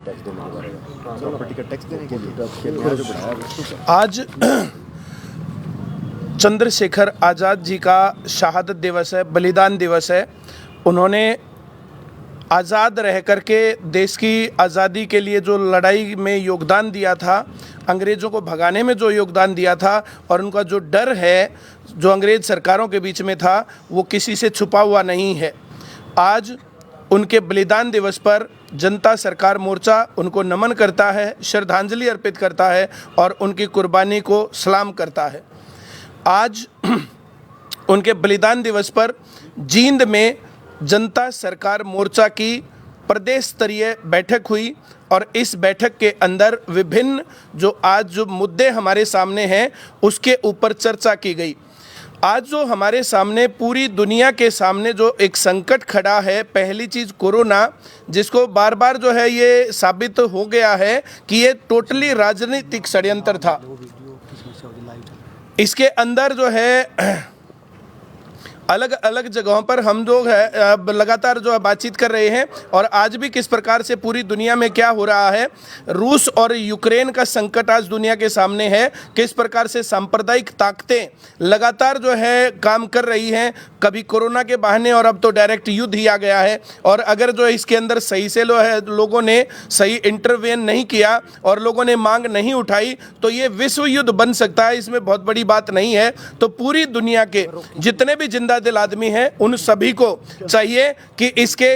Tax देने के बारे में, प्रॉपर्टी का टैक्स देने के लिए जो बढ़ाया आज चंद्रशेखर आज़ाद जी का शहादत दिवस है, बलिदान दिवस है। उन्होंने आज़ाद रह करके देश की आज़ादी के लिए जो लड़ाई में योगदान दिया था, अंग्रेज़ों को भगाने में जो योगदान दिया था, और उनका जो डर है जो अंग्रेज़ सरकारों के बीच में था वो किसी से छुपा हुआ नहीं है। आज उनके बलिदान दिवस पर जनता सरकार मोर्चा उनको नमन करता है, श्रद्धांजलि अर्पित करता है और उनकी कुर्बानी को सलाम करता है। आज उनके बलिदान दिवस पर जींद में जनता सरकार मोर्चा की प्रदेश स्तरीय बैठक हुई और इस बैठक के अंदर विभिन्न जो मुद्दे हमारे सामने हैं उसके ऊपर चर्चा की गई। आज जो हमारे सामने पूरी दुनिया के सामने जो एक संकट खड़ा है, पहली चीज़ कोरोना, जिसको बार बार जो है ये साबित हो गया है कि ये टोटली राजनीतिक षड्यंत्र था। इसके अंदर जो है अलग अलग जगहों पर हम जो है लगातार जो है बातचीत कर रहे हैं और आज भी किस प्रकार से पूरी दुनिया में क्या हो रहा है, रूस और यूक्रेन का संकट आज दुनिया के सामने है, किस प्रकार से सांप्रदायिक ताकतें लगातार जो है काम कर रही हैं, कभी कोरोना के बहाने और अब तो डायरेक्ट युद्ध ही आ गया है। और अगर जो इसके अंदर सही से लोगों ने सही इंटरवेन नहीं किया और लोगों ने मांग नहीं उठाई तो ये विश्व युद्ध बन सकता है, इसमें बहुत बड़ी बात नहीं है। तो पूरी दुनिया के जितने भी जिंदा दिल आदमी हैं उन सभी को चाहिए कि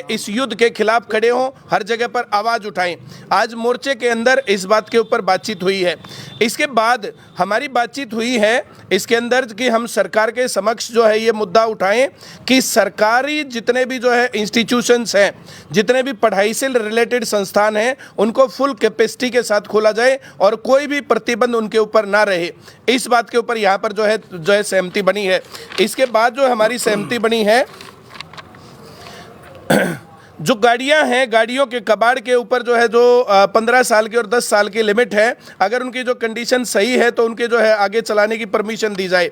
इस युद्ध के खिलाफ खड़े हों, हर जगह पर आवाज उठाएं। आज मोर्चे के अंदर इस बात के ऊपर बातचीत हुई है। इसके बाद हमारी बातचीत हुई है इसके अंदर कि हम सरकार के समक्ष जो है ये मुद्दा उठाएं कि सरकारी जितने भी जो है इंस्टीट्यूशंस हैं, जितने भी पढ़ाई से रिलेटेड संस्थान हैं, उनको फुल कैपेसिटी के साथ खोला जाए और कोई भी प्रतिबंध उनके ऊपर ना रहे। इस बात के ऊपर यहाँ पर जो है सहमति बनी है। इसके बाद जो हमारी सहमति बनी है, जो गाड़ियां हैं, गाड़ियों के कबाड़ के ऊपर जो है जो 15 साल की और 10 साल की लिमिट है, अगर उनकी जो कंडीशन सही है तो उनके जो है आगे चलाने की परमिशन दी जाए।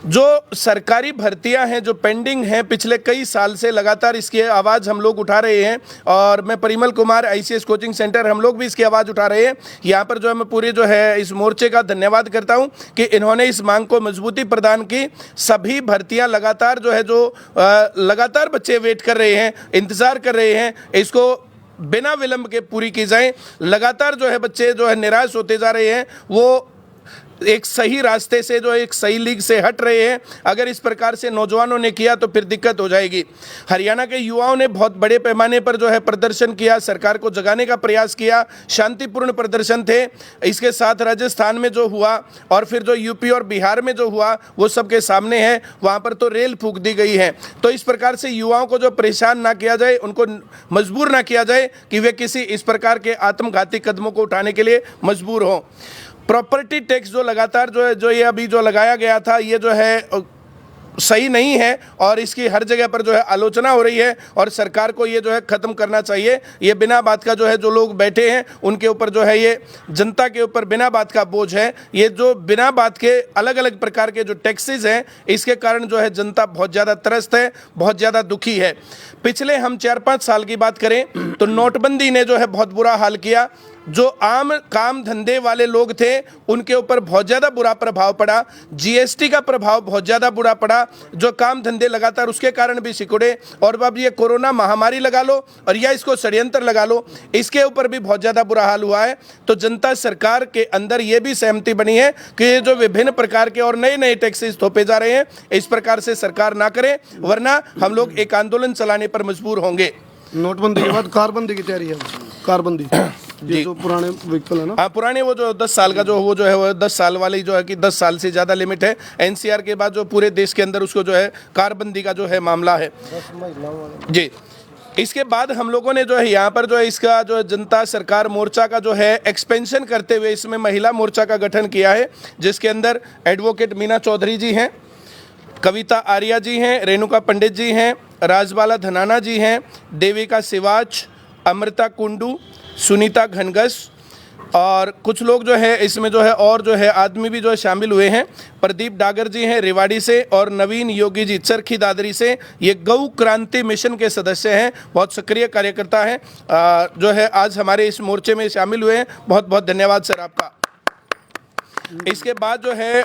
जो सरकारी भर्तियां हैं जो पेंडिंग हैं, पिछले कई साल से लगातार इसकी आवाज़ हम लोग उठा रहे हैं और मैं Parimal Kumar ICS coaching centre हम लोग भी इसकी आवाज़ उठा रहे हैं। यहाँ पर जो है मैं पूरे जो है इस मोर्चे का धन्यवाद करता हूँ कि इन्होंने इस मांग को मजबूती प्रदान की। सभी भर्तियाँ लगातार जो है लगातार बच्चे वेट कर रहे हैं, इंतज़ार कर रहे हैं, इसको बिना विलंब के पूरी की जाए। लगातार जो है बच्चे जो है निराश होते जा रहे हैं, वो एक सही रास्ते से जो एक सही लीग से हट रहे हैं। अगर इस प्रकार से नौजवानों ने किया तो फिर दिक्कत हो जाएगी। हरियाणा के युवाओं ने बहुत बड़े पैमाने पर जो है प्रदर्शन किया, सरकार को जगाने का प्रयास किया, शांतिपूर्ण प्रदर्शन थे। इसके साथ राजस्थान में जो हुआ और फिर जो यूपी और बिहार में जो हुआ वो सबके सामने है, वहाँ पर तो रेल फूंक दी गई है। तो इस प्रकार से युवाओं को जो परेशान ना किया जाए, उनको मजबूर ना किया जाए कि वे किसी इस प्रकार के आत्मघाती कदमों को उठाने के लिए मजबूर हों। प्रॉपर्टी टैक्स जो लगातार जो ये अभी जो लगाया गया था, ये जो है सही नहीं है और इसकी हर जगह पर जो है आलोचना हो रही है और सरकार को ये जो है ख़त्म करना चाहिए। ये बिना बात का जो है जो लोग बैठे हैं उनके ऊपर जो है ये जनता के ऊपर बिना बात का बोझ है। ये जो बिना बात के अलग अलग प्रकार के जो टैक्सेस हैं, इसके कारण जो है जनता बहुत ज़्यादा त्रस्त है, बहुत ज़्यादा दुखी है। पिछले हम 4-5 साल की बात करें तो नोटबंदी ने जो है बहुत बुरा हाल किया। जो आम काम धंधे वाले लोग थे उनके ऊपर बहुत ज़्यादा बुरा प्रभाव पड़ा। GST का प्रभाव बहुत ज़्यादा बुरा पड़ा, जो काम धंधे लगातार उसके कारण भी सिकुड़े। और अब ये कोरोना महामारी लगा लो और या इसको षड्यंत्र लगा लो, इसके ऊपर भी बहुत ज़्यादा बुरा हाल हुआ है। तो जनता सरकार के अंदर ये भी सहमति बनी है कि जो विभिन्न प्रकार के और नए नए टैक्सेस थोपे जा रहे हैं, इस प्रकार से सरकार ना करे, वरना हम लोग एक आंदोलन चलाने पर मजबूर होंगे। नोटबंदी के बाद कारबंदी की तैयारी है। कारबंदी ये जो पुराने व्हीकल है ना, हाँ पुराने वो जो 10 साल का जो वो है वो 10 साल वाली जो है कि 10 साल से ज़्यादा लिमिट है। NCR के बाद जो पूरे देश के अंदर उसको जो है कारबंदी का जो है मामला है जी। इसके बाद हम लोगों ने जो है यहाँ पर जो है इसका जो जनता सरकार मोर्चा का जो है एक्सपेंशन करते हुए इसमें महिला मोर्चा का गठन किया है, जिसके अंदर एडवोकेट मीना चौधरी जी हैं, कविता आर्या जी हैं, रेणुका पंडित जी हैं, राजबाला धनाना जी हैं, देविका सिवाच, अमृता कुंडू, सुनीता घनगस, और कुछ लोग जो है इसमें जो है और जो है आदमी भी जो है शामिल हुए हैं। प्रदीप डागर जी हैं रेवाड़ी से और नवीन योगी जी चरखी दादरी से, ये गौ क्रांति मिशन के सदस्य हैं, बहुत सक्रिय कार्यकर्ता हैं, जो है आज हमारे इस मोर्चे में शामिल हुए हैं। बहुत बहुत धन्यवाद सर आपका। इसके बाद जो है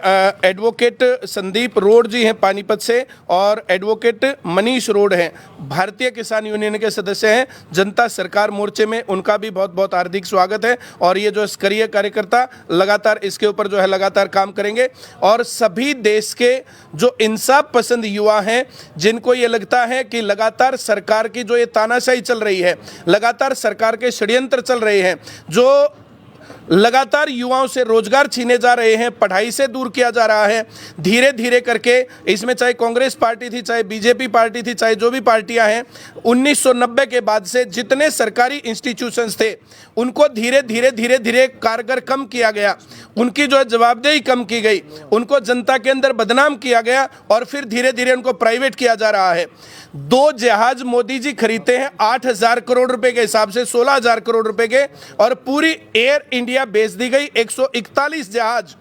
एडवोकेट संदीप रोड जी हैं पानीपत से और एडवोकेट मनीष रोड हैं, भारतीय किसान यूनियन के सदस्य हैं जनता सरकार मोर्चे में, उनका भी बहुत बहुत हार्दिक स्वागत है। और ये जो सक्रिय कार्यकर्ता लगातार इसके ऊपर जो है लगातार काम करेंगे। और सभी देश के जो इंसाफ पसंद युवा हैं, जिनको ये लगता है कि लगातार सरकार की जो ये तानाशाही चल रही है, लगातार सरकार के षड्यंत्र चल रहे हैं, जो लगातार युवाओं से रोजगार छीने जा रहे हैं, पढ़ाई से दूर किया जा रहा है धीरे धीरे करके, इसमें चाहे कांग्रेस पार्टी थी, चाहे बीजेपी पार्टी थी, चाहे जो भी पार्टियां हैं, 1990 के बाद से जितने सरकारी इंस्टीट्यूशंस थे उनको धीरे धीरे कारगर कम किया गया, उनकी जो है जवाबदेही कम की गई, उनको जनता के अंदर बदनाम किया गया और फिर धीरे धीरे उनको प्राइवेट किया जा रहा है। 2 जहाज मोदी जी खरीदते हैं 8,000 करोड़ रुपए के हिसाब से, 16,000 करोड़ रुपए के, और पूरी एयर इंडिया बेच दी गई। 141 जहाज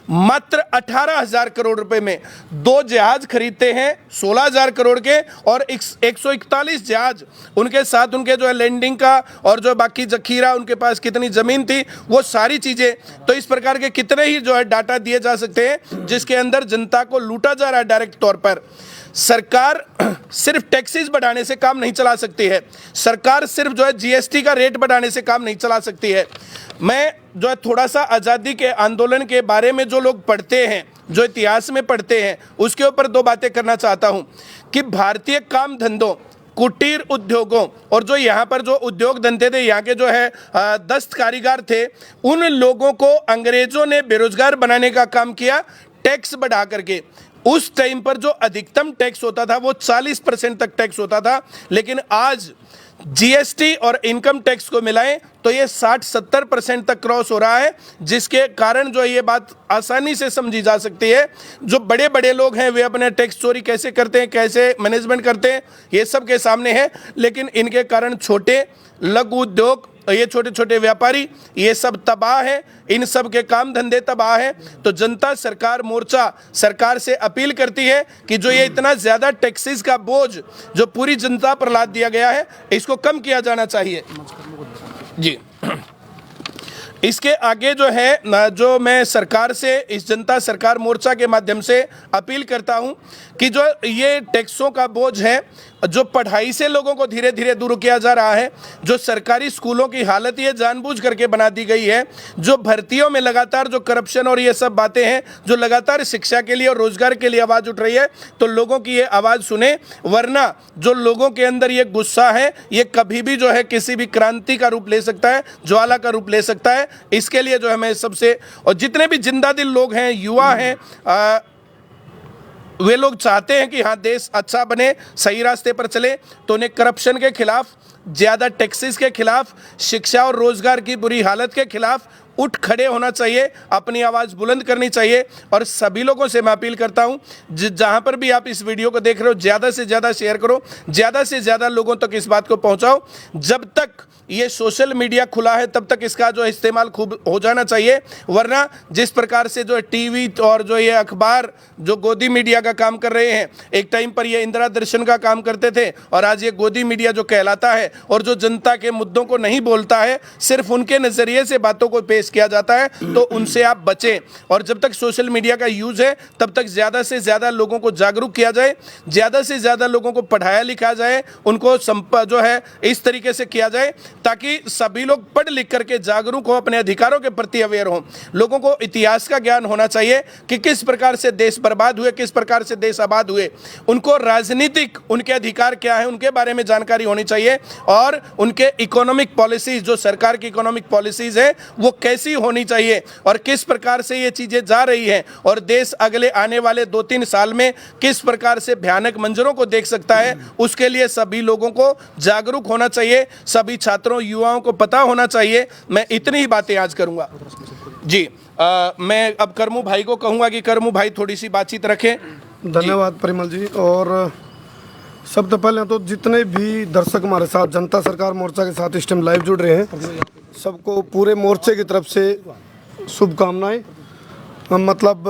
मात्र 18,000 करोड़ रुपए में 2 जहाज खरीदते हैं 16,000 करोड़ के, और 141 जहाज उनके साथ उनके जो है लैंडिंग का और जो बाकी जखीरा, उनके पास कितनी जमीन थी, वो सारी चीजें, तो इस प्रकार के कितने ही जो है डाटा दिए जा सकते हैं जिसके अंदर जनता को लूटा जा रहा है डायरेक्ट तौर पर। सरकार सिर्फ टैक्सेस बढ़ाने से काम नहीं चला सकती है, सरकार सिर्फ जो है जीएसटी का रेट बढ़ाने से काम नहीं चला सकती है। मैं जो है थोड़ा सा आज़ादी के आंदोलन के बारे में जो लोग पढ़ते हैं, जो इतिहास में पढ़ते हैं, उसके ऊपर 2 बातें करना चाहता हूं कि भारतीय काम धंधों, कुटीर उद्योगों और जो यहाँ पर जो उद्योग धंधे थे, यहाँ के जो है दस्त कारीगर थे, उन लोगों को अंग्रेजों ने बेरोजगार बनाने का काम किया टैक्स बढ़ा करके। उस टाइम पर जो अधिकतम टैक्स होता था वो 40% तक टैक्स होता था, लेकिन आज जीएसटी और इनकम टैक्स को मिलाएं तो ये 60-70% तक क्रॉस हो रहा है, जिसके कारण जो ये बात आसानी से समझी जा सकती है। जो बड़े बड़े लोग हैं वे अपने टैक्स चोरी कैसे करते हैं, कैसे मैनेजमेंट करते हैं, ये सब के सामने है, लेकिन इनके कारण छोटे लघु उद्योग, ये छोटे छोटे व्यापारी, ये सब तबाह है, इन सब के काम धंधे तबाह है। तो जनता सरकार मोर्चा सरकार से अपील करती है कि जो ये इतना ज़्यादा टैक्सेस का बोझ जो पूरी जनता पर लाद दिया गया है, इसको कम किया जाना चाहिए जी। इसके आगे जो है जो मैं सरकार से, इस जनता सरकार मोर्चा के माध्यम से अपील करता हूं कि जो ये टैक्सों का बोझ है, जो पढ़ाई से लोगों को धीरे धीरे दूर किया जा रहा है, जो सरकारी स्कूलों की हालत ये जानबूझ करके बना दी गई है, जो भर्तियों में लगातार जो करप्शन और ये सब बातें हैं, जो लगातार शिक्षा के लिए और रोजगार के लिए आवाज़ उठ रही है, तो लोगों की ये आवाज़ सुने, वरना जो लोगों के अंदर ये गुस्सा है ये कभी भी जो है किसी भी क्रांति का रूप ले सकता है, ज्वाला का रूप ले सकता है। इसके लिए जो है मैं सबसे, और जितने भी जिंदा दिल लोग हैं, युवा हैं, वे लोग चाहते हैं कि हाँ देश अच्छा बने, सही रास्ते पर चले, तो उन्हें करप्शन के खिलाफ, ज़्यादा टैक्सेस के खिलाफ, शिक्षा और रोजगार की बुरी हालत के खिलाफ उठ खड़े होना चाहिए, अपनी आवाज़ बुलंद करनी चाहिए। और सभी लोगों से मैं अपील करता हूं, जहां पर भी आप इस वीडियो को देख रहे हो, ज़्यादा से ज़्यादा शेयर करो, ज़्यादा से ज़्यादा लोगों तक इस बात को पहुंचाओ। जब तक ये सोशल मीडिया खुला है तब तक इसका जो इस्तेमाल खूब हो जाना चाहिए, वरना जिस प्रकार से जो टीवी और जो ये अखबार जो गोदी मीडिया का काम कर रहे हैं, एक टाइम पर ये इंदिरा दर्शन का काम करते थे और आज ये गोदी मीडिया जो कहलाता है, और जो जनता के मुद्दों को नहीं बोलता है, सिर्फ उनके नज़रिए से बातों को पेश किया जाता है, तो उनसे आप बचें। और जब तक सोशल मीडिया का यूज़ है तब तक ज़्यादा से ज़्यादा लोगों को जागरूक किया जाए, ज़्यादा से ज़्यादा लोगों को पढ़ाया लिखा जाए, उनको जो है इस तरीके से किया जाए ताकि सभी लोग पढ़ लिख करके जागरूक हो, अपने अधिकारों के प्रति अवेयर हो। लोगों को इतिहास का ज्ञान होना चाहिए कि किस प्रकार से देश बर्बाद हुए, किस प्रकार से देश आबाद हुए। उनको राजनीतिक उनके अधिकार क्या है उनके बारे में जानकारी होनी चाहिए, और उनके इकोनॉमिक पॉलिसीज, जो सरकार की इकोनॉमिक पॉलिसीज है वो कैसी होनी चाहिए और किस प्रकार से ये चीज़ें जा रही हैं, और देश अगले आने वाले 2-3 साल में किस प्रकार से भयानक मंजरों को देख सकता है, उसके लिए सभी लोगों को जागरूक होना चाहिए, सभी छात्रों युवाओं को पता होना चाहिए। मैं इतनी ही बातें आज करूंगा जी। मैं अब करमू भाई को कहूंगा कि करमू भाई थोड़ी सी बातचीत रखें। धन्यवाद परिमल जी। और सबसे पहले तो जितने भी दर्शक हमारे साथ जनता सरकार मोर्चा के साथ इस टाइम लाइव जुड़ रहे हैं, सबको पूरे मोर्चे की तरफ से शुभकामनाएं। मतलब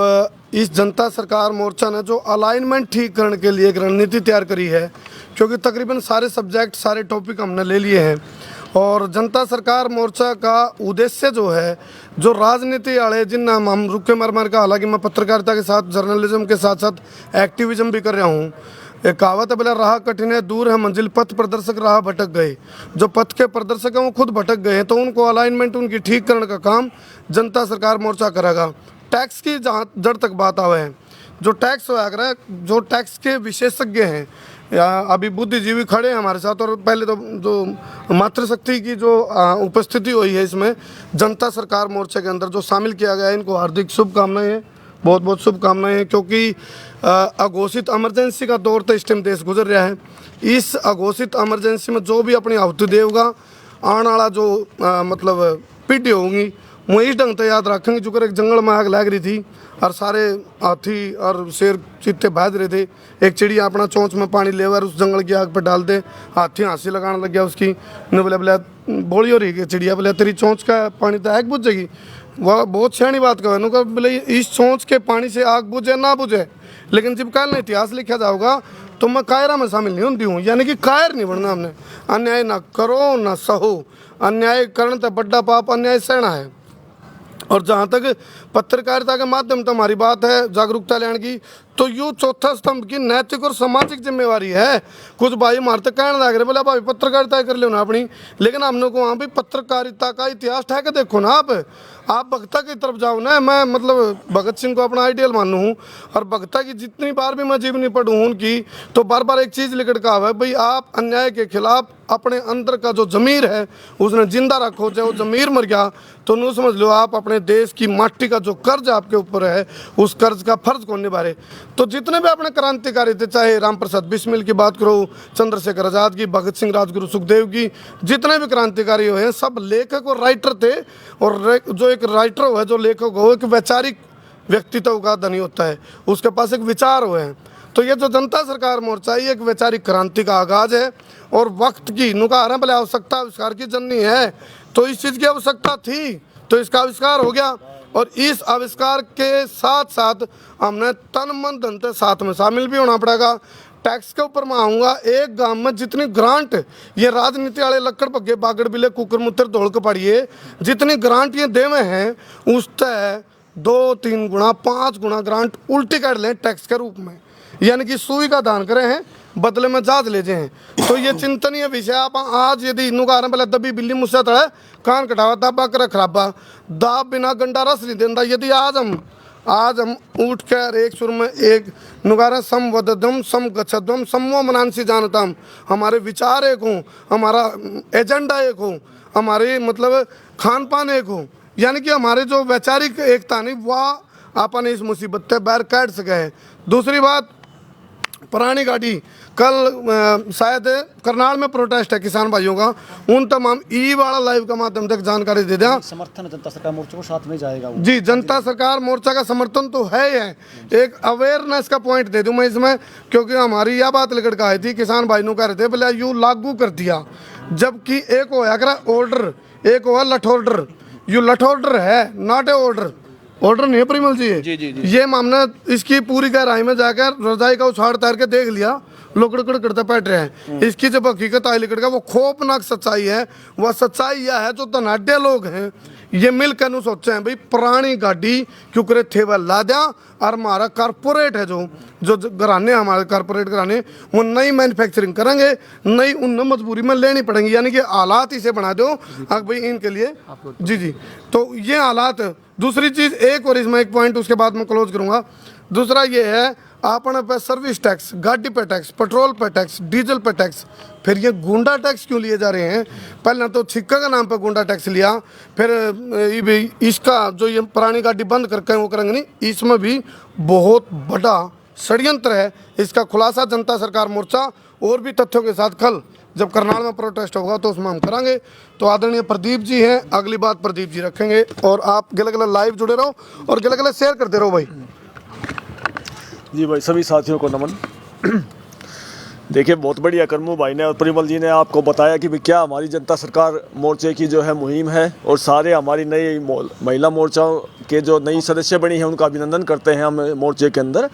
इस जनता सरकार मोर्चा ने जो अलाइनमेंट ठीक करने के लिए एक रणनीति तैयार करी है, क्योंकि तकरीबन सारे सब्जेक्ट सारे टॉपिक हमने ले लिए हैं और जनता सरकार मोर्चा का उद्देश्य जो है, जो राजनीति वाले जिन हम रुके मर का, हालांकि मैं पत्रकारिता के साथ जर्नलिज्म के साथ साथ एक्टिविज्म भी कर रहा हूँ। एक कहावत है, बोला राह कठिन है दूर है मंजिल, पथ प्रदर्शक राह भटक गए। जो पथ के प्रदर्शक हैं वो खुद भटक गए हैं, तो उनको अलाइनमेंट उनकी ठीक करने का काम जनता सरकार मोर्चा करेगा। टैक्स की जहाँ जड़ तक बात आवे है, जो टैक्स वगैरह, जो टैक्स के विशेषज्ञ हैं, या अभी बुद्धिजीवी खड़े हैं हमारे साथ, और पहले तो जो मातृशक्ति की जो उपस्थिति हुई है इसमें जनता सरकार मोर्चे के अंदर जो शामिल किया गया है, इनको हार्दिक शुभकामनाएं हैं, बहुत बहुत शुभकामनाएं हैं। क्योंकि अघोषित इमरजेंसी का दौर तो इस टाइम देश गुजर रहा है। इस अघोषित इमरजेंसी में जो भी अपनी आहुति देगा, आने वाला जो मतलब पीढ़ी होंगी वो इस ढंग से याद रखेंगे। चूँकि एक जंगल में आग लग रही थी और सारे हाथी और शेर चीते भाज रहे थे, एक चिड़िया अपना चोंच में पानी लेकर उस जंगल की आग पर डाल दे, हाथी हंसी लगाने लग गया उसकी, ने बोले बोले बोली हो रही है चिड़िया, बोले तेरी चोंच का पानी तो आग बुझ जाएगी। वह बहुत सियाणी बात कहा, बोले इस चोंच के पानी से आग बुझे ना बुझे, लेकिन जब कल इतिहास लिखा जाओगा तो मैं कायरा में शामिल नहीं होती हूँ, यानी कि कायर नहीं बनना हमने। अन्याय ना करो ना सहो, अन्याय करना तो बड़ा पाप, अन्याय सहना है। और जहाँ तक पत्रकारिता के माध्यम से हमारी बात है जागरूकता लेने की, तो यूँ चौथा स्तंभ की नैतिक और सामाजिक जिम्मेवारी है। कुछ भाई हमारे तक कहने लग रहे, बोले भाई पत्रकारिता कर लो ना अपनी, लेकिन हमने को वहाँ भी पत्रकारिता का इतिहास ठहके देखो ना। आप भगता की तरफ जाओ ना। मैं मतलब भगत सिंह को अपना आइडियल मानू हूँ, और भगता की जितनी बार भी मैं जीवनी पढ़ूँ उनकी, तो बार बार एक चीज़ लिखट का है भाई, आप अन्याय के खिलाफ अपने अंदर का जो ज़मीर है उसने जिंदा रखो। चाहे वो ज़मीर मर गया तो नहीं समझ लो आप अपने देश की माटी का जो कर्ज आपके ऊपर है उस कर्ज का फर्ज को निभा रहे। तो जितने भी अपने क्रांतिकारी थे, चाहे राम प्रसाद बिस्मिल की बात करो, चंद्रशेखर आज़ाद की, भगत सिंह, राजगुरु सुखदेव की, जितने भी क्रांतिकारी हुए हैं सब लेखक और राइटर थे। और जो एक राइटर हो, जो लेखक हो, एक वैचारिक व्यक्तित्व का धनी होता है, उसके पास एक विचार हुए हैं। तो ये जो जनता सरकार मोर्चा ये एक वैचारिक क्रांति का आगाज़ है और वक्त की नुकार है, भले आवश्यकता आविष्कार की जननी है, तो इस चीज़ की आवश्यकता थी तो इसका आविष्कार हो गया। और इस आविष्कार के साथ साथ हमने तन मन धन से साथ में शामिल भी होना पड़ेगा। टैक्स के ऊपर मैं आऊँगा, एक गांव में जितनी ग्रांट ये राजनीति वाले लक्कड़ पग्गे बागड़ बिले कुकर मुत्र धोल के पड़िए, जितनी ग्रांट ये देवे हैं उससे 2-3 गुना 5 गुना ग्रांट उल्टी कर लें टैक्स के रूप में, यानी कि सुई का दान करे हैं बदले में जाज ले जाए। तो ये चिंतनीय विषय। आप आज यदि नुगार पहले दबी बिल्ली मुझसे तड़े कान कटावा दाबा कर खराबा दाब बिना गंडा रस नहीं देता। यदि आज हम उठ कर एक सुर में एक नुगारा सम वदम सम गच्छदम समो मनांसी जानतम, हमारे विचार एक हों, हमारा एजेंडा एक हो, हमारे मतलब खान पान एक हो, यानी कि हमारे जो वैचारिक एकता नहीं वह अपन इस मुसीबत से बाहर काट सके है। दूसरी बात, पुरानी गाड़ी कल शायद करनाल में प्रोटेस्ट है किसान भाइयों का, उन तमाम ई वाला लाइव का माध्यम तक जानकारी दे दें। समर्थन जनता सरकार मोर्चा को साथ में जाएगा वो। जी, जनता सरकार मोर्चा का समर्थन तो है ही है। एक अवेयरनेस का पॉइंट दे दूं मैं इसमें, क्योंकि हमारी यह बात लेकर के आई थी, किसान भाइयों कह रहे थे बोले यू लागू कर दिया, जबकि एक होया करा ऑर्डर, एक हुआ लठ ऑर्डर। यू लठ ऑर्डर है, नॉट ए ऑर्डर नहीं है परिमल जी। ये हमने इसकी पूरी गहराई में जाकर रजाई का उछाड़ तैर के देख लिया, लोग करते बैठ रहे हैं। इसकी जब हकीकत आई लिखट का वो खोफनाक सच्चाई है। वह सच्चाई यह है जो धनाढ़ लोग हैं ये मिलकर नु सोचे हैं भाई पुरानी गाड़ी क्यों करे थे वह ला दिया, और हमारा कारपोरेट है जो घराने हमारे कारपोरेट घराने वो नई मैन्युफैक्चरिंग करेंगे, नई उन्हें मजबूरी में लेनी पड़ेंगी, यानी कि हालात इसे बना दो भाई इनके लिए। जी, तो ये हालात। दूसरी चीज़ एक और इसमें एक पॉइंट उसके बाद मैं क्लोज करूँगा। दूसरा ये है आपने पे सर्विस टैक्स, गाड़ी पे टैक्स, पेट्रोल पे टैक्स, डीजल पे टैक्स, फिर ये गुंडा टैक्स क्यों लिए जा रहे हैं? पहले तो छिक्का का नाम पे गुंडा टैक्स लिया, फिर इसका जो ये पुरानी गाड़ी बंद करके वो करेंगे नहीं, इसमें भी बहुत बड़ा षड्यंत्र है। इसका खुलासा जनता सरकार मोर्चा और भी तथ्यों के साथ कल जब करनाल में प्रोटेस्ट होगा तो उसमें हम करेंगे। तो आदरणीय प्रदीप जी हैं, अगली बात प्रदीप जी रखेंगे। और आप गले गले लाइव जुड़े रहो और गले गले शेयर करते रहो भाई। जी भाई, सभी साथियों को नमन। देखिए, बहुत बढ़िया करमू भाई ने और परिमल जी ने आपको बताया कि क्या हमारी जनता सरकार मोर्चे की जो है मुहिम है, और सारे हमारी नई महिला मोर्चाओं के जो नई सदस्य बनी है उनका अभिनंदन करते हैं हम मोर्चे के अंदर।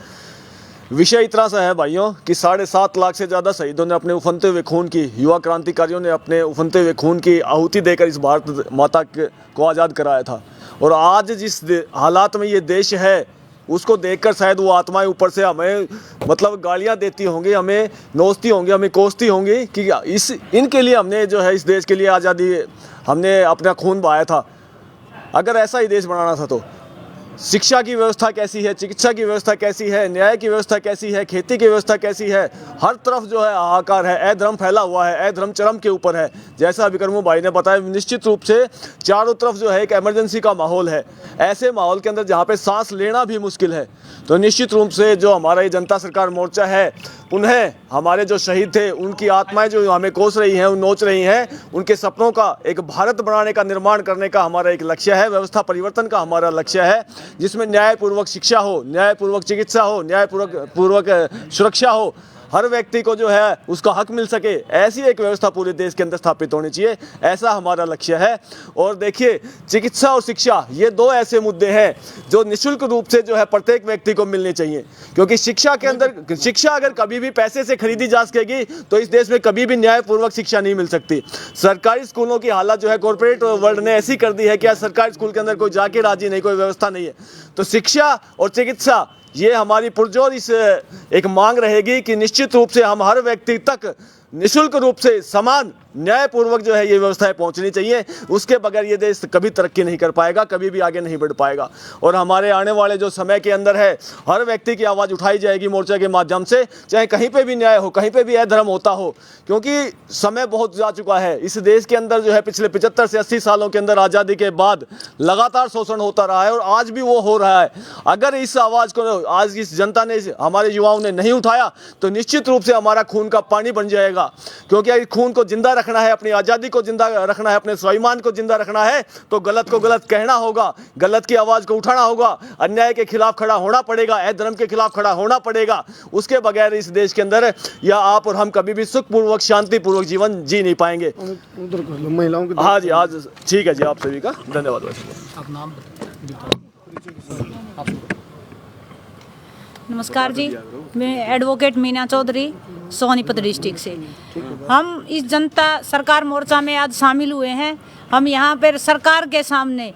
विषय इतना सा है भाइयों कि 7.5 लाख से ज़्यादा शहीदों ने अपने उफनते हुए खून की, युवा क्रांतिकारियों ने अपने उफनते हुए खून की आहुति देकर इस भारत माता को आज़ाद कराया था। और आज जिस हालात में ये देश है उसको देखकर शायद वो आत्माएं ऊपर से हमें मतलब गालियां देती होंगी, हमें नोचती होंगी, हमें कोसती होंगी कि इनके लिए हमने जो है इस देश के लिए आज़ादी, हमने अपना खून बहाया था। अगर ऐसा ही देश बनाना था तो शिक्षा की व्यवस्था कैसी है, चिकित्सा की व्यवस्था कैसी है, न्याय की व्यवस्था कैसी है, खेती की व्यवस्था कैसी है, हर तरफ जो है हाहाकार है, अधर्म फैला हुआ है, अधर्म चरम के ऊपर है। जैसा अभी करमू भाई ने बताया, निश्चित रूप से चारों तरफ जो है एक इमरजेंसी का माहौल है। ऐसे माहौल के अंदर जहाँ पे सांस लेना भी मुश्किल है, तो निश्चित रूप से जो हमारा ये जनता सरकार मोर्चा है, उन्हें हमारे जो शहीद थे उनकी आत्माएं जो हमें कोस रही हैं, नोच रही हैं, उनके सपनों का एक भारत बनाने का, निर्माण करने का हमारा एक लक्ष्य है, व्यवस्था परिवर्तन का हमारा लक्ष्य है, जिसमें न्यायपूर्वक शिक्षा हो, न्यायपूर्वक चिकित्सा हो, न्यायपूर्वक सुरक्षा हो, हर व्यक्ति को जो है उसका हक मिल सके, ऐसी एक व्यवस्था पूरे देश के अंदर स्थापित होनी चाहिए, ऐसा हमारा लक्ष्य है। और देखिए, चिकित्सा और शिक्षा ये दो ऐसे मुद्दे हैं जो निःशुल्क रूप से जो है प्रत्येक व्यक्ति को मिलनी चाहिए, क्योंकि शिक्षा के अंदर, शिक्षा अगर कभी भी पैसे से खरीदी जा सकेगी तो इस देश में कभी भी न्यायपूर्वक शिक्षा नहीं मिल सकती। सरकारी स्कूलों की हालत जो है कॉर्पोरेट वर्ल्ड ने ऐसी कर दी है कि आज सरकारी स्कूल के अंदर कोई जाके राजी नहीं, कोई व्यवस्था नहीं है। तो शिक्षा और चिकित्सा ये हमारी पुरजोर इस एक मांग रहेगी कि निश्चित रूप से हम हर व्यक्ति तक निःशुल्क रूप से समान न्यायपूर्वक जो है ये व्यवस्थाएं पहुंचनी चाहिए। उसके बगैर ये देश कभी तरक्की नहीं कर पाएगा, कभी भी आगे नहीं बढ़ पाएगा। और हमारे आने वाले जो समय के अंदर है, हर व्यक्ति की आवाज़ उठाई जाएगी मोर्चे के माध्यम से, चाहे कहीं पे भी न्याय हो, कहीं पे भी अधर्म होता हो, क्योंकि समय बहुत जा चुका है। इस देश के अंदर जो है पिछले 75 से 80 सालों के अंदर आज़ादी के बाद लगातार शोषण होता रहा है और आज भी वो हो रहा है। अगर इस आवाज़ को आज इस जनता ने, हमारे युवाओं ने नहीं उठाया तो निश्चित रूप से हमारा खून का पानी बन जाएगा, क्योंकि खून को जिंदा रखना है, अपनी आज़ादी को जिंदा रखना है, अपने स्वाभिमान को जिंदा रखना है, तो गलत को गलत कहना होगा, गलत की आवाज़ को उठाना होगा, अन्याय के खिलाफ खड़ा होना पड़ेगा, अधर्म के खिलाफ खड़ा होना पड़ेगा। उसके बगैर इस देश के अंदर या आप और हम कभी भी सुखपूर्वक, शांतिपूर्वक जीवन जी नहीं पाएंगे। महिलाओं के हाँ जी, आज ठीक है जी, आप सभी का धन्यवाद। नमस्कार जी, मैं एडवोकेट मीना चौधरी सोनीपत डिस्ट्रिक्ट से। हम इस जनता सरकार मोर्चा में आज शामिल हुए हैं। हम यहाँ पर सरकार के सामने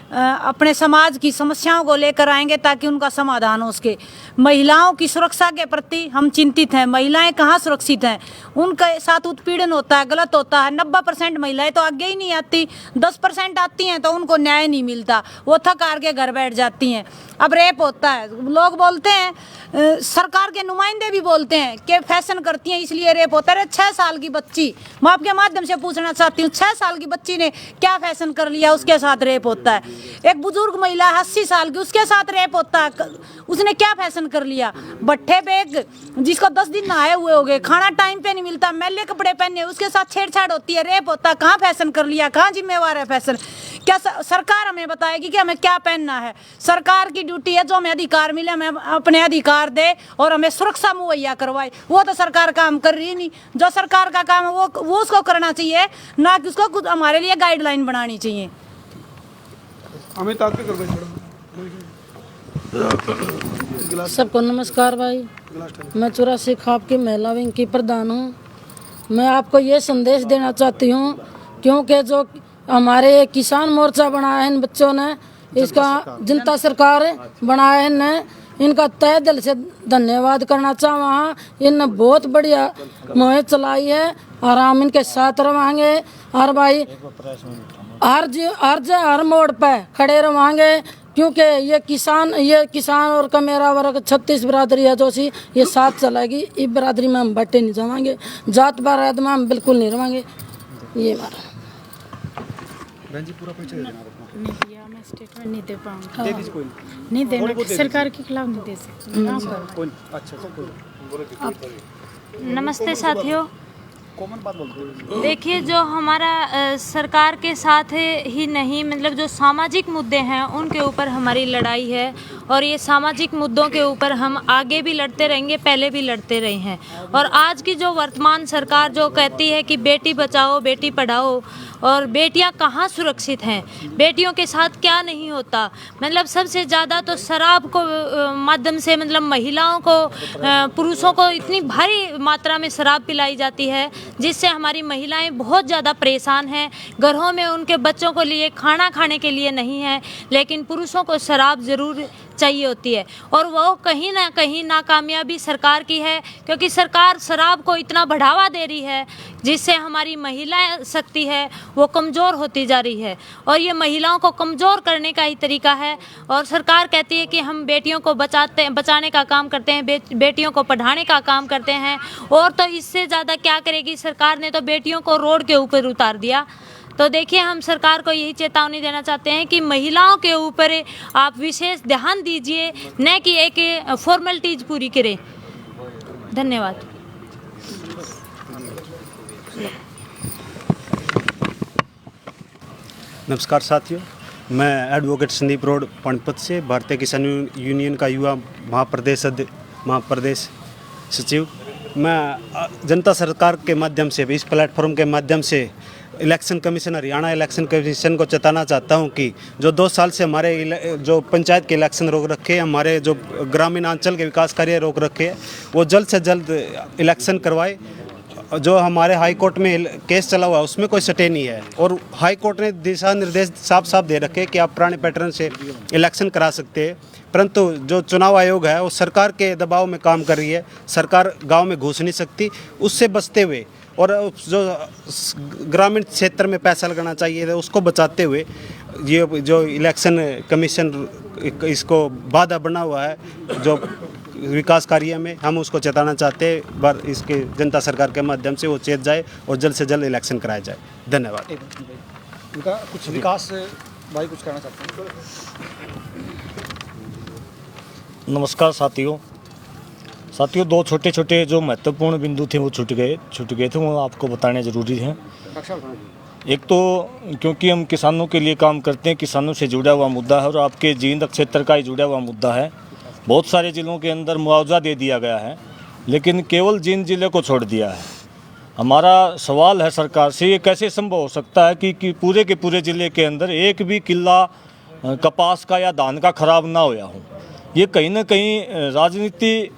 अपने समाज की समस्याओं को लेकर आएंगे ताकि उनका समाधान हो सके। महिलाओं की सुरक्षा के प्रति हम चिंतित हैं। महिलाएं कहाँ सुरक्षित हैं, उनके साथ उत्पीड़न होता है, गलत होता है। 90% महिलाएं तो आगे ही नहीं आती, 10% आती हैं तो उनको न्याय नहीं मिलता, वो थक हार के घर बैठ जाती हैं। अब रेप होता है, लोग बोलते हैं, सरकार के नुमाइंदे भी बोलते हैं कि फैशन करती हैं इसलिए रेप होता है। 6 साल की बच्ची, मैं आपके माध्यम से पूछना चाहती हूँ, 6 साल की बच्ची ने क्या फैशन कर लिया, उसके साथ रेप होता है। एक बुजुर्ग महिला 80 साल की, उसके साथ रेप होता है, उसने क्या फैशन कर लिया। भट्ठे पे जिसको 10 दिन नहाए हुए हो गए, खाना टाइम पे नहीं मिलता, मैले कपड़े पहने, उसके साथ छेड़छाड़ होती है, रेप होता है। कहाँ फैशन कर लिया, कहाँ जिम्मेवार है फैशन? क्या सरकार हमें बताएगी कि हमें क्या पहनना है? सरकार की ड्यूटी है, जो हमें अधिकार मिले हमें अपने अधिकार दे और हमें सुरक्षा मुहैया करवाए। वो तो सरकार काम कर रही नहीं। जो सरकार का काम है वो उसको करना चाहिए, ना कि उसको कुछ हमारे लिए गाइडलाइन बनानी चाहिए। सबको नमस्कार भाई, मैं 84 खाप की महिला विंग की प्रधान हूँ। मैं आपको ये संदेश देना चाहती हूँ, क्योंकि जो हमारे किसान मोर्चा बनाया है इन बच्चों ने, इसका जनता सरकार बनाया है ने, इनका तहे दिल से धन्यवाद करना चाहूँ। इनने बहुत बढ़िया मुहिम चलाई है और हम इनके साथ रहेंगे। और भाई हर मोड़ पे खड़े रहेंगे, क्योंकि ये किसान और का मेरा वर्ग 36 बिरादरी है जो सी ये साथ चलेगी। इस बिरादरी में हम बटे नहीं जाएंगे, जात बारात में हम बिल्कुल नहीं रहेंगे। ये हमारा नहीं दिया, मैं स्टेटमेंट नहीं दे पाऊंगा, नहीं देना, सरकार के खिलाफ नहीं दे सकती। नमस्ते साथियों, देखिए, जो हमारा सरकार के साथ ही नहीं, मतलब जो सामाजिक मुद्दे हैं उनके ऊपर हमारी लड़ाई है और ये सामाजिक मुद्दों के ऊपर हम आगे भी लड़ते रहेंगे, पहले भी लड़ते रहे हैं। और आज की जो वर्तमान सरकार जो कहती है कि बेटी बचाओ बेटी पढ़ाओ, और बेटियां कहाँ सुरक्षित हैं, बेटियों के साथ क्या नहीं होता, मतलब सबसे ज़्यादा तो शराब को माध्यम से मतलब महिलाओं को, पुरुषों को इतनी भारी मात्रा में शराब पिलाई जाती है जिससे हमारी महिलाएं बहुत ज़्यादा परेशान हैं। घरों में उनके बच्चों को लिए खाना खाने के लिए नहीं है, लेकिन पुरुषों को शराब ज़रूर चाहिए होती है। और वो कहीं ना कहीं नाकामयाबी सरकार की है, क्योंकि सरकार शराब को इतना बढ़ावा दे रही है जिससे हमारी महिला शक्ति है वो कमज़ोर होती जा रही है, और ये महिलाओं को कमज़ोर करने का ही तरीका है। और सरकार कहती है कि हम बेटियों को बचाने का काम करते हैं, बेटियों को पढ़ाने का काम करते हैं, और तो इससे ज़्यादा क्या करेगी सरकार ने तो बेटियों को रोड के ऊपर उतार दिया। तो देखिए, हम सरकार को यही चेतावनी देना चाहते हैं कि महिलाओं के ऊपर आप विशेष ध्यान दीजिए, न कि एक फॉर्मेलिटीज पूरी करें। धन्यवाद। नमस्कार साथियों, मैं एडवोकेट संदीप रोड पानीपत से भारतीय किसान यूनियन का युवा महाप्रदेश सचिव। मैं जनता सरकार के माध्यम से, इस प्लेटफॉर्म के माध्यम से election commission, Haryana election commission को चेताना चाहता हूं कि जो 2 साल से हमारे जो पंचायत के इलेक्शन रोक रखे हैं, हमारे जो ग्रामीण अंचल के विकास कार्य रोक रखे हैं, वो जल्द से जल्द इलेक्शन करवाए। जो हमारे हाई कोर्ट में केस चला हुआ है उसमें कोई स्टे नहीं है, और हाई कोर्ट ने दिशा निर्देश साफ साफ दे रखे कि आप पुराने पैटर्न से इलेक्शन करा सकते हैं, परंतु जो चुनाव आयोग है वो सरकार के दबाव में काम कर रही है। सरकार गांव में घुस नहीं सकती, उससे बचते हुए और जो ग्रामीण क्षेत्र में पैसा लगाना चाहिए उसको बचाते हुए ये जो इलेक्शन कमीशन इसको बाधा बना हुआ है जो विकास कार्य में, हम उसको चेताना चाहते हैं। बार इसके जनता सरकार के माध्यम से वो चेत जाए और जल्द से जल्द इलेक्शन कराया जाए। धन्यवाद। उनका कुछ विकास भाई कुछ कहना चाहते हैं? नमस्कार साथियों, 2 छोटे छोटे जो महत्वपूर्ण बिंदु थे वो छूट गए थे, वो आपको बताने ज़रूरी हैं। एक तो क्योंकि हम किसानों के लिए काम करते हैं, किसानों से जुड़ा हुआ मुद्दा है और आपके जींद क्षेत्र का ही जुड़ा हुआ मुद्दा है। बहुत सारे ज़िलों के अंदर मुआवजा दे दिया गया है, लेकिन केवल जींद ज़िले को छोड़ दिया है। हमारा सवाल है सरकार से, ये कैसे संभव हो सकता है कि पूरे के पूरे ज़िले के अंदर एक भी किला कपास का या धान का खराब ना होया हो। ये कहीं ना कहीं राजनीति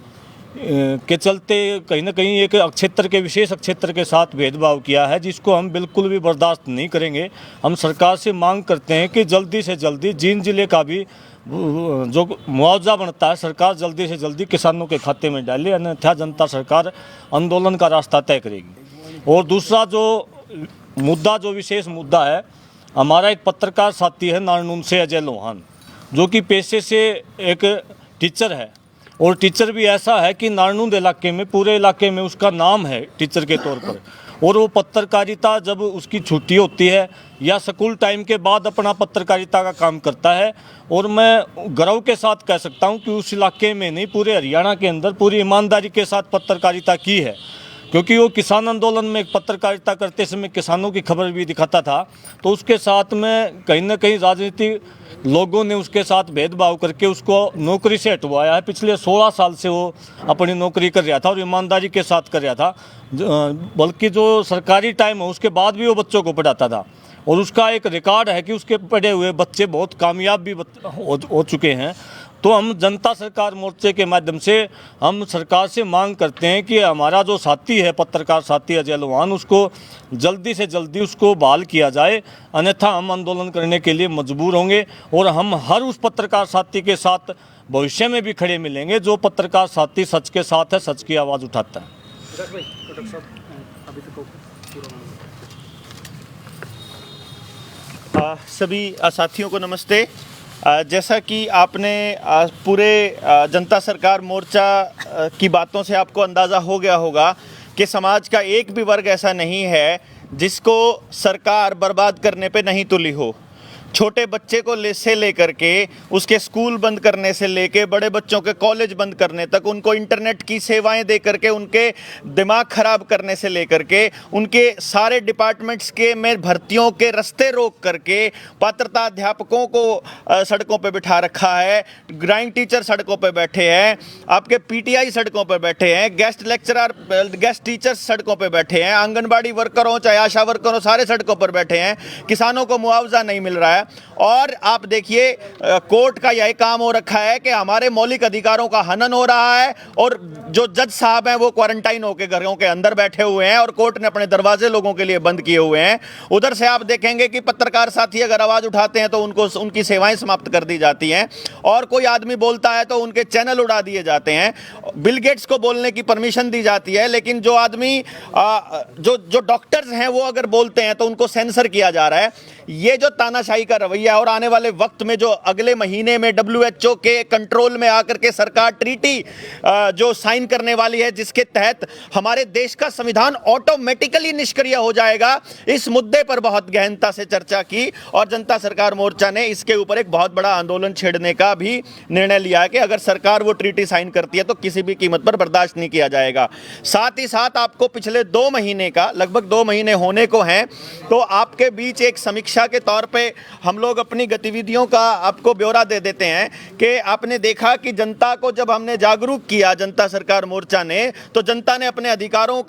के चलते कहीं ना कहीं एक क्षेत्र के विशेष क्षेत्र के साथ भेदभाव किया है, जिसको हम बिल्कुल भी बर्दाश्त नहीं करेंगे। हम सरकार से मांग करते हैं कि जल्दी से जल्दी जींद जिले का भी जो मुआवजा बनता है सरकार जल्दी से जल्दी किसानों के खाते में डाले, अन्यथा जनता सरकार आंदोलन का रास्ता तय करेगी। और दूसरा जो मुद्दा, जो विशेष मुद्दा है, हमारा एक पत्रकार साथी है नारनून से अजय लोहान, जो कि पेशे से एक टीचर है, और टीचर भी ऐसा है कि नारनूंद इलाके में, पूरे इलाके में उसका नाम है टीचर के तौर पर। और वो पत्रकारिता जब उसकी छुट्टी होती है या स्कूल टाइम के बाद अपना पत्रकारिता का काम करता है, और मैं गर्व के साथ कह सकता हूं कि उस इलाके में नहीं, पूरे हरियाणा के अंदर पूरी ईमानदारी के साथ पत्रकारिता की है, क्योंकि वो किसान आंदोलन में पत्रकारिता करते समय किसानों की खबर भी दिखाता था। तो उसके साथ में कहीं ना कहीं राजनीतिक लोगों ने उसके साथ भेदभाव करके उसको नौकरी से हटवाया है। पिछले 16 साल से वो अपनी नौकरी कर रहा था और ईमानदारी के साथ कर रहा था, बल्कि जो सरकारी टाइम है उसके बाद भी वो बच्चों को पढ़ाता था। और उसका एक रिकॉर्ड है कि उसके पढ़े हुए बच्चे बहुत कामयाब भी हो चुके हैं। तो हम जनता सरकार मोर्चे के माध्यम से हम सरकार से मांग करते हैं कि हमारा जो साथी है, पत्रकार साथी अजय लोहान, उसको जल्दी से जल्दी उसको बहाल किया जाए, अन्यथा हम आंदोलन करने के लिए मजबूर होंगे। और हम हर उस पत्रकार साथी के साथ भविष्य में भी खड़े मिलेंगे जो पत्रकार साथी सच के साथ है, सच की आवाज़ उठाता है। सभी साथियों को नमस्ते। जैसा कि आपने पूरे जनता सरकार मोर्चा की बातों से आपको अंदाज़ा हो गया होगा कि समाज का एक भी वर्ग ऐसा नहीं है जिसको सरकार बर्बाद करने पे नहीं तुली हो। छोटे बच्चे को से लेकर के उसके स्कूल बंद करने से लेके बड़े बच्चों के कॉलेज बंद करने तक, उनको इंटरनेट की सेवाएं दे करके उनके दिमाग खराब करने से लेकर के उनके सारे डिपार्टमेंट्स के में भर्तियों के रास्ते रोक करके पात्रता अध्यापकों को सड़कों पे बिठा रखा है, ड्राइंग टीचर सड़कों पे बैठे हैं, आपके पीटीआई सड़कों पे बैठे हैं, गेस्ट लेक्चरर गेस्ट टीचर्स सड़कों पे बैठे हैं, आंगनबाड़ी वर्कर हो चाहे आशा वर्कर हो सारे सड़कों पर बैठे हैं, किसानों को मुआवजा नहीं मिल रहा है। और आप देखिए कोर्ट का यही काम हो रखा है कि हमारे मौलिक अधिकारों का हनन हो रहा है और जो जज साहब हैं वो क्वारंटाइन होकर घरों के अंदर बैठे हुए हैं और कोर्ट ने अपने दरवाजे लोगों के लिए बंद किए हुए हैं। उधर से आप देखेंगे कि पत्रकार साथी अगर आवाज़ उठाते हैं तो उनको उनकी सेवाएं समाप्त कर दी जाती हैं और कोई आदमी बोलता है तो उनके चैनल उड़ा दिए जाते हैं। बिल गेट्स को बोलने की परमिशन दी जाती है, लेकिन जो आदमी जो डॉक्टर्स हैं वो अगर बोलते हैं तो उनको सेंसर किया जा रहा है। ये जो तानाशाही का रवैया है और आने वाले वक्त में जो अगले महीने में WHO के कंट्रोल में आकर के सरकार ट्रीटी जो साइन करने वाली है जिसके तहत हमारे देश का संविधान ऑटोमेटिकली निष्क्रिय हो जाएगा, इस मुद्दे पर बहुत गहनता से चर्चा की और जनता सरकार मोर्चा ने इसके ऊपर एक बहुत बड़ा आंदोलन छेड़ने का भी निर्णय लिया है कि अगर सरकार वो ट्रीटी साइन करती है तो किसी भी कीमत पर बर्दाश्त नहीं किया जाएगा। साथ ही साथ आपको पिछले 2 महीने का लगभग 2 महीने होने को हैं तो आपके बीच एक समीक्षा के तौर पे हम लोग अपनी गतिविधियों का आपको ब्यौरा दे देते हैं कि आपने देखा कि जनता को जब हमने जागरूक किया जनता सरकार मोर्चा ने, तो जनता ने अपने अधिकारों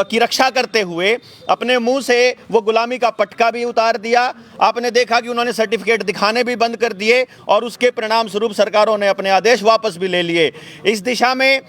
की रक्षा करते हुए अपने मुंह से वो गुलामी का पटका भी उतार दिया। आपने देखा कि उन्होंने सर्टिफिकेट दिखाने भी बंद कर दिए और उसके परिणाम स्वरूप सरकारों ने अपने आदेश वापस भी ले लिए। इस दिशा में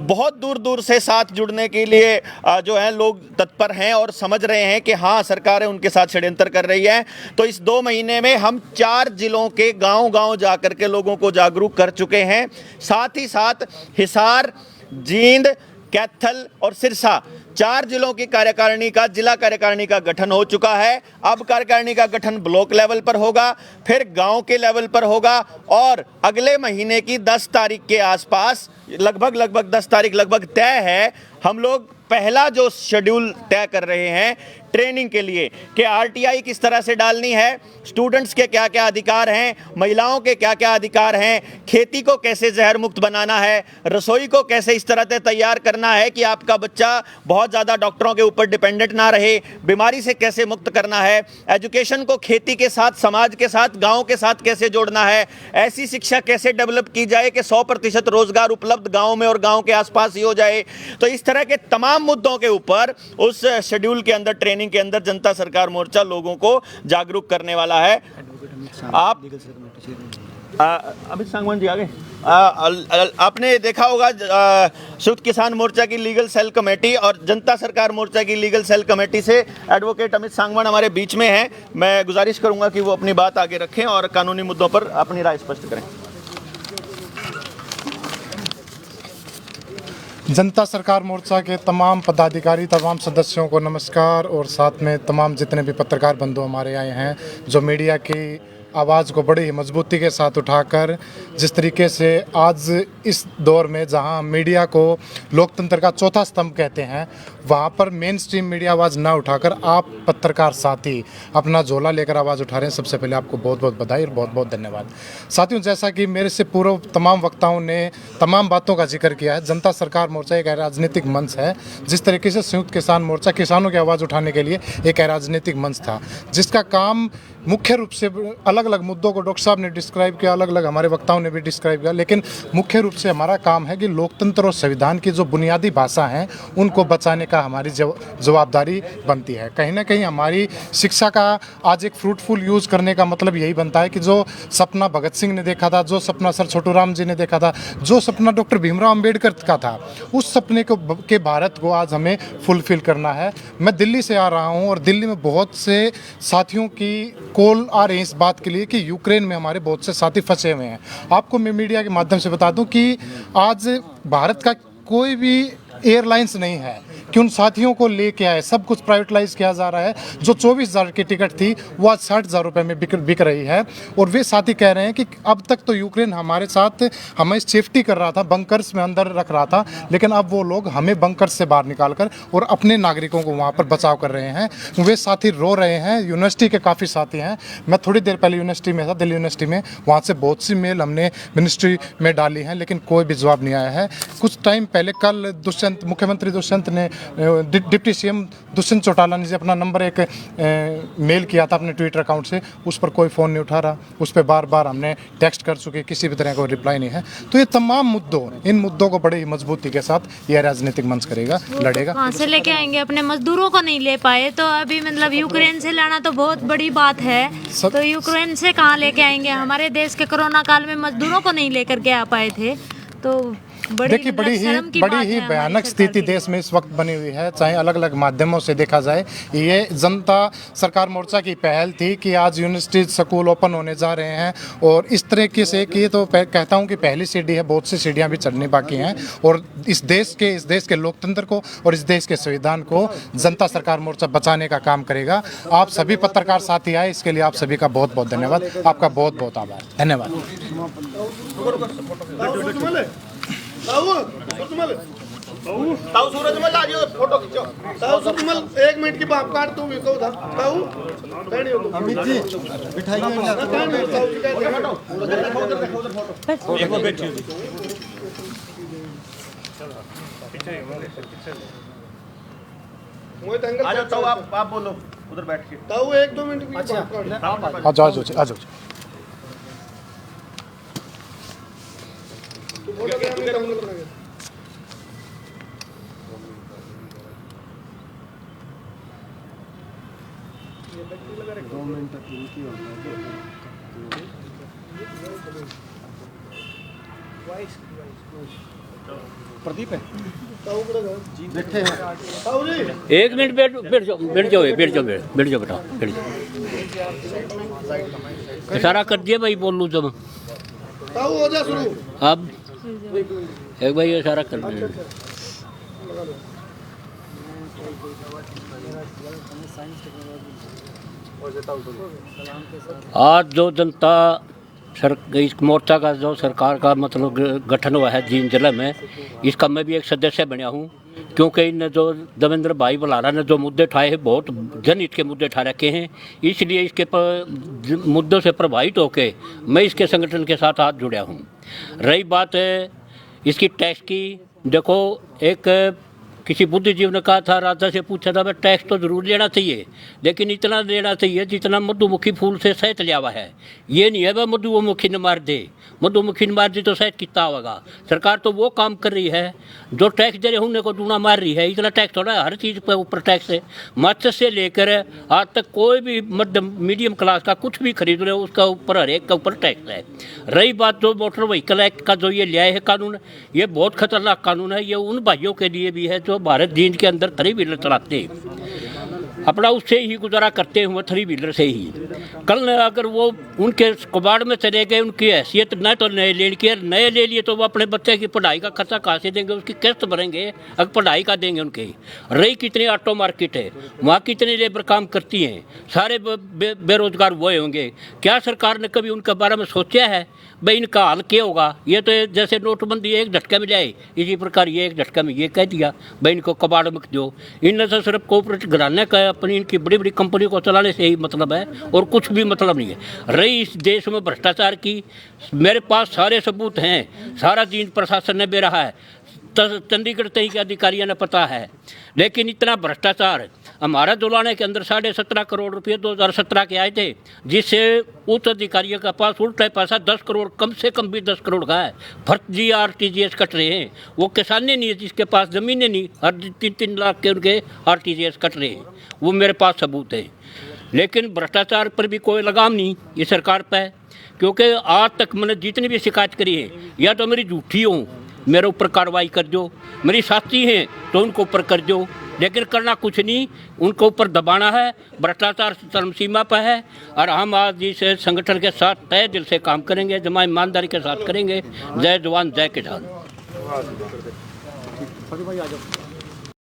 बहुत दूर दूर से साथ जुड़ने के लिए जो है लोग तत्पर हैं और समझ रहे हैं कि हाँ सरकारें उनके साथ षड्यंत्र कर रही हैं। तो इस 2 महीने में हम 4 जिलों के गांव-गांव जाकर के लोगों को जागरूक कर चुके हैं। साथ ही साथ हिसार, जींद, कैथल और सिरसा 4 जिलों की कार्यकारिणी का जिला कार्यकारिणी का गठन हो चुका है। अब कार्यकारिणी का गठन ब्लॉक लेवल पर होगा, फिर गांव के लेवल पर होगा और अगले महीने की 10 तारीख के आसपास लगभग 10 तारीख लगभग तय है। हम लोग पहला जो शेड्यूल तय कर रहे हैं ट्रेनिंग के लिए कि आरटीआई किस तरह से डालनी है, स्टूडेंट्स के क्या क्या अधिकार हैं, महिलाओं के क्या क्या अधिकार हैं, खेती को कैसे जहर मुक्त बनाना है, रसोई को कैसे इस तरह से तैयार करना है कि आपका बच्चा बहुत ज़्यादा डॉक्टरों के ऊपर डिपेंडेंट ना रहे, बीमारी से कैसे मुक्त करना है, एजुकेशन को खेती के साथ, समाज के साथ, गाँव के साथ कैसे जोड़ना है, ऐसी शिक्षा कैसे डेवलप की जाए कि 100% रोजगार उपलब्ध गाँव में और गाँव के आसपास ही हो जाए। तो इस तरह के तमाम मुद्दों के ऊपर उस शेड्यूल के अंदर ट्रेनिंग के अंदर जनता सरकार मोर्चा लोगों को जागरूक करने वाला है। आप अमित सांगवान जी आगे आपने देखा होगा संयुक्त किसान मोर्चा की लीगल सेल कमेटी और जनता सरकार मोर्चा की लीगल सेल कमेटी से एडवोकेट अमित सांगवान हमारे बीच में हैं। मैं गुजारिश करूंगा कि वो अपनी बात आगे रखें और कानूनी मुद्दों पर अपनी राय स्पष्ट करें। जनता सरकार मोर्चा के तमाम पदाधिकारी, तमाम सदस्यों को नमस्कार और साथ में तमाम जितने भी पत्रकार बंधु हमारे आए हैं जो मीडिया की आवाज़ को बड़ी ही मजबूती के साथ उठाकर जिस तरीके से आज इस दौर में जहां मीडिया को लोकतंत्र का चौथा स्तंभ कहते हैं वहां पर मेन स्ट्रीम मीडिया आवाज़ ना उठाकर आप पत्रकार साथी अपना झोला लेकर आवाज़ उठा रहे हैं। सबसे पहले आपको बहुत बहुत बधाई और बहुत बहुत धन्यवाद। साथियों, जैसा कि मेरे से पूर्व तमाम वक्ताओं ने तमाम बातों का जिक्र किया है, जनता सरकार मोर्चा एक राजनीतिक मंच है। जिस तरीके से संयुक्त किसान मोर्चा किसानों की आवाज़ उठाने के लिए एक राजनीतिक मंच था जिसका काम मुख्य रूप से अलग अलग मुद्दों को डॉक्टर साहब ने डिस्क्राइब किया, अलग अलग हमारे वक्ताओं ने भी डिस्क्राइब किया, लेकिन मुख्य रूप से हमारा काम है कि लोकतंत्र और संविधान की जो बुनियादी भाषा हैं उनको बचाने का हमारी जवाबदारी बनती है। कहीं ना कहीं हमारी शिक्षा का आज एक फ्रूटफुल यूज़ करने का मतलब यही बनता है कि जो सपना भगत सिंह ने देखा था, जो सपना सर छोटू राम जी ने देखा था, जो सपना डॉक्टर भीमराव अम्बेडकर का था, उस सपने को के भारत को आज हमें फुलफिल करना है। मैं दिल्ली से आ रहा हूँ और दिल्ली में बहुत से साथियों की कॉल आ रही है इस बात के लिए कि यूक्रेन में हमारे बहुत से साथी फंसे हुए हैं। आपको मैं मीडिया के माध्यम से बता दूं कि आज भारत का कोई भी एयरलाइंस नहीं है कि उन साथियों को लेके आए, सब कुछ प्राइवेटलाइज किया जा रहा है। जो 24,000 की टिकट थी वो आज 60,000 रुपये में बिक रही है। और वे साथी कह रहे हैं कि अब तक तो यूक्रेन हमारे साथ हमें सेफ्टी कर रहा था, बंकर्स में अंदर रख रहा था, लेकिन अब वो लोग हमें बंकर्स से बाहर निकाल कर और अपने नागरिकों को वहाँ पर बचाव कर रहे हैं। वे साथी रो रहे हैं। यूनिवर्सिटी के काफ़ी साथी हैं। मैं थोड़ी देर पहले यूनिवर्सिटी में था, दिल्ली यूनिवर्सिटी में, वहाँ से बहुत सी मेल हमने मिनिस्ट्री में डाली हैं, लेकिन कोई भी जवाब नहीं आया है। कुछ टाइम पहले कल मुख्यमंत्री दुष्यंत ने, डिप्टी सीएम दुष्यंत चौटाला ने अपना नंबर एक मेल किया था अपने ट्विटर अकाउंट से, उस पर कोई फ़ोन नहीं उठा रहा। उस पर बार बार हमने टेक्स्ट कर चुके, किसी भी तरह का रिप्लाई नहीं है। तो ये तमाम मुद्दों, इन मुद्दों को बड़ी मजबूती के साथ यह राजनीतिक मंच करेगा, लड़ेगा। कहाँ से लेके आएंगे? अपने मजदूरों को नहीं ले पाए तो अभी मतलब यूक्रेन से लाना तो बहुत बड़ी बात है। तो यूक्रेन से कहाँ लेके आएंगे? हमारे देश के कोरोना काल में मजदूरों को नहीं लेकर के आ पाए थे। तो देखिए बड़ी ही भयानक स्थिति देश में इस वक्त बनी हुई है, चाहे अलग अलग माध्यमों से देखा जाए। ये जनता सरकार मोर्चा की पहल थी कि आज यूनिवर्सिटी स्कूल ओपन होने जा रहे हैं, और इस तरीके से कि तो कहता हूं कि पहली सीढ़ी है, बहुत सी सीढ़ियां भी चढ़नी बाकी हैं। और इस देश के लोकतंत्र को और इस देश के संविधान को जनता सरकार मोर्चा बचाने का काम करेगा। आप सभी पत्रकार साथी आए, इसके लिए आप सभी का बहुत बहुत धन्यवाद। आपका बहुत बहुत आभार। धन्यवाद। ताऊ सूरजमल आ जाओ, फोटो खींचो। ताऊ सूरजमल 1 मिनट की बात काट तू भी को था। ताऊ बैठिए अमित जी, बिठाइए एक बार बैठिए। मोहित अंकल आ जाओ। ताऊ आप बोलो, उधर बैठ के। ताऊ 1-2 मिनट की बात काट। आ जाओ। प्रदीप है, बैठे हैं। 1 मिनट बैठ जाओ बेटा, बैठ जाओ। इशारा कर दिया भाई, बोल लूँ जब। ताऊ हो जा शुरू। अब एक भाई इशारा कर दिया। आज जो जनता इस मोर्चा का जो सरकार का मतलब गठन हुआ है जींद जिले में, इसका मैं भी एक सदस्य बना हूँ। क्योंकि इन जो देवेंद्र भाई बलारा ने जो मुद्दे उठाए हैं, बहुत जनहित के मुद्दे उठा रखे हैं, इसलिए इसके मुद्दों से प्रभावित होकर मैं इसके संगठन के साथ हाथ जुड़ा हूँ। रही बात है इसकी टैक्स की, देखो एक किसी बुद्धिजीवी ने कहा था, राजा से पूछा था, मैं टैक्स तो जरूर लेना चाहिए, लेकिन इतना लेना चाहिए जितना मधुमुखी फूल से शहद लिया हुआ है। ये नहीं है वह मधुमुखी ने मार दे, मधुमुखी ने मार दी तो शहद कितना होगा। सरकार तो वो काम कर रही है जो टैक्स दे रहे होने को दूना मार रही है। इतना टैक्स थोड़ा है, हर चीज़ पर ऊपर टैक्स है। मत्स्य से लेकर आज तक कोई भी मध्यम मीडियम क्लास का कुछ भी खरीद रहे हो उसका ऊपर हर एक का ऊपर टैक्स है। रही बात जो मोटर व्हीकल एक्ट का जो ये लिया है कानून, ये बहुत खतरनाक कानून है। ये उन भाइयों के लिए भी है जो भारत जींद के अंदर 3 व्हीलर चलाते हैं, अपना उससे ही गुजारा करते हुए 3 व्हीलर से ही। कल अगर वो उनके कबाड़ में चले गए, उनकी हैसियत न तो नए नए ले लिए तो वो अपने बच्चे की पढ़ाई का खर्चा कहाँ से देंगे, उसकी किस्त भरेंगे, अगर पढ़ाई का देंगे उनके। रही कितनी ऑटो मार्केट है, वहाँ कितनी लेबर काम करती हैं, सारे बेरोजगार वो होंगे। क्या सरकार ने कभी उनके बारे में सोचा है भाई इनका हाल क्या होगा? ये तो जैसे नोटबंदी एक झटके में जाए, इसी प्रकार ये एक झटके में ये कह दिया भाई इनको कबाड़ में दो। इनने तो सिर्फ कोऑपरेटिव घराने का अपनी इनकी बड़ी बड़ी कंपनी को चलाने से ही मतलब है, और कुछ भी मतलब नहीं है। रही इस देश में भ्रष्टाचार की, मेरे पास सारे सबूत हैं, सारा जींद प्रशासन ने दे रहा है, चंडीगढ़ तक के अधिकारियों ने पता है। लेकिन इतना भ्रष्टाचार, हमारा जुलाने के अंदर 17.5 करोड़ रुपये 2017 के आए थे, जिससे उच्च अधिकारियों के पास उल्टा पैसा 10 करोड़, कम से कम भी 10 करोड़ का है। फर्जी RTGS कट रहे हैं, वो किसाने नहीं है जिसके पास ज़मीनें नहीं, हर 3-3 लाख के उनके RTGS कट रहे हैं, वो मेरे पास सबूत है। लेकिन भ्रष्टाचार पर भी कोई लगाम नहीं ये सरकार पर, क्योंकि आज तक मैंने जितनी भी शिकायत करी है, या तो मेरी झूठी हो, मेरे ऊपर कार्रवाई कर दो, मेरी साथी हैं तो उनको ऊपर कर दो, लेकिन करना कुछ नहीं, उनको ऊपर दबाना है। भ्रष्टाचार चरम सीमा पर है, और हम आज इस संगठन के साथ तय दिल से काम करेंगे, जमा ईमानदारी के साथ करेंगे। जय जवान जय किसान। भाई आ जाओ।